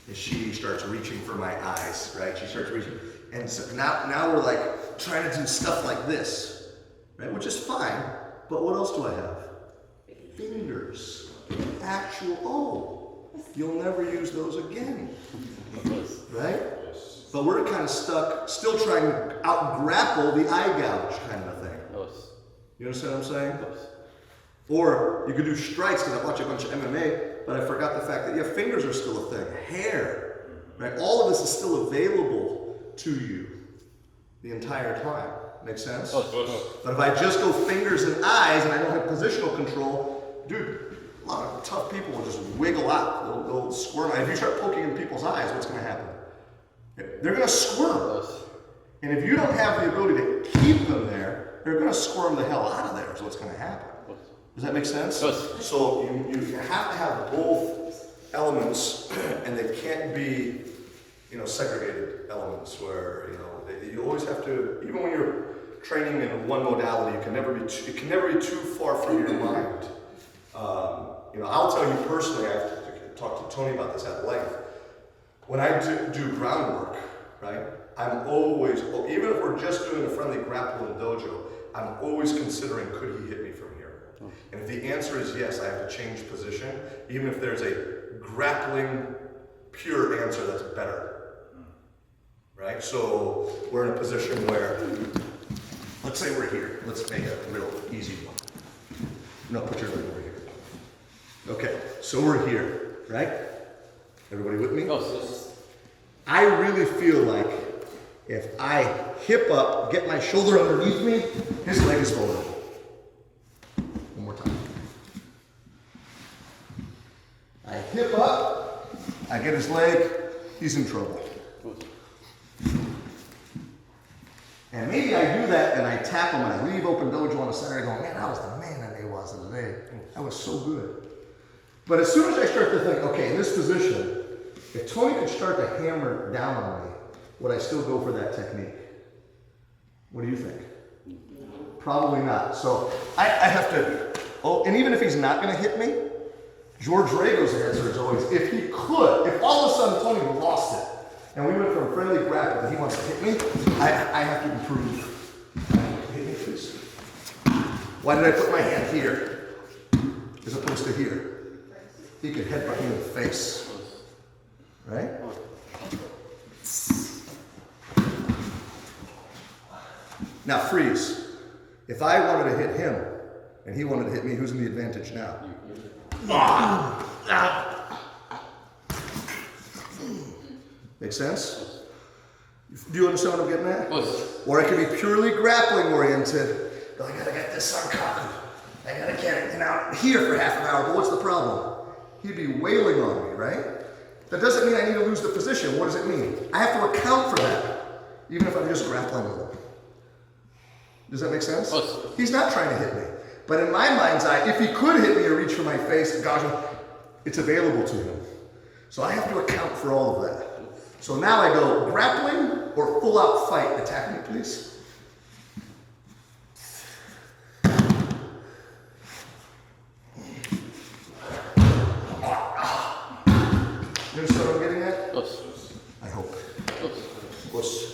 and she starts reaching for my eyes, right? She starts reaching, and so now we're like trying to do stuff like this, right? Which is fine, but what else do I have? Fingers, actual, you'll never use those again, right? But we're kind of stuck, still trying to out-grapple the eye gouge kind of a thing. You understand what I'm saying? Or you could do strikes, because I watch a bunch of MMA, but I forgot the fact that, yeah, fingers are still a thing. Hair, right? All of this is still available to you the entire time. Make sense? But if I just go fingers and eyes and I don't have positional control, dude, a lot of tough people will just wiggle out. They'll squirm. If you start poking in people's eyes, what's going to happen? They're going to squirm. And if you don't have the ability to keep them there, they're going to squirm the hell out of there is what's going to happen. Does that make sense? So you have to have both elements, and they can't be, segregated elements where, you always have to, even when you're training in one modality, it can never be too far from your mind. I'll tell you personally, I have to talk to Tony about this at length. When I do groundwork, right, I'm always, even if we're just doing a friendly grapple in the dojo, I'm always considering, could he hit me from here? And if the answer is yes, I have to change position, even if there's a grappling pure answer that's better, right? So we're in a position where, let's say we're here. Let's make a real easy one. No, put your leg over here. Okay, so we're here, right? Everybody with me? I really feel like if I hip up, get my shoulder underneath me, his leg is vulnerable. One more time. I hip up, I get his leg, he's in trouble. And maybe I do that and I tap him and I leave open dojo on a Saturday going, man, I was the man at NEWAZA today. That was so good. But as soon as I start to think, okay, in this position, if Tony could start to hammer down on me, would I still go for that technique? What do you think? Probably not. So I have to, and even if he's not going to hit me, George Rego's answer is always, if he could, if all of a sudden Tony lost it, and we went from friendly grapple and he wants to hit me, I have to improve. Hit me, please. Why did I put my hand here as opposed to here? He could headbutt me in the face. Right? Now freeze. If I wanted to hit him and he wanted to hit me, who's in the advantage now? Make sense? Do you understand what I'm getting at? Or it could be purely grappling oriented. I gotta get this uncovered. I gotta get it out here for half an hour, but what's the problem? He'd be wailing on me, right? That doesn't mean I need to lose the position. What does it mean? I have to account for that, even if I'm just grappling with him. Does that make sense? He's not trying to hit me. But in my mind's eye, if he could hit me or reach for my face, gosh, it's available to him. So I have to account for all of that. So now I go grappling or full out fight. Attack me, please.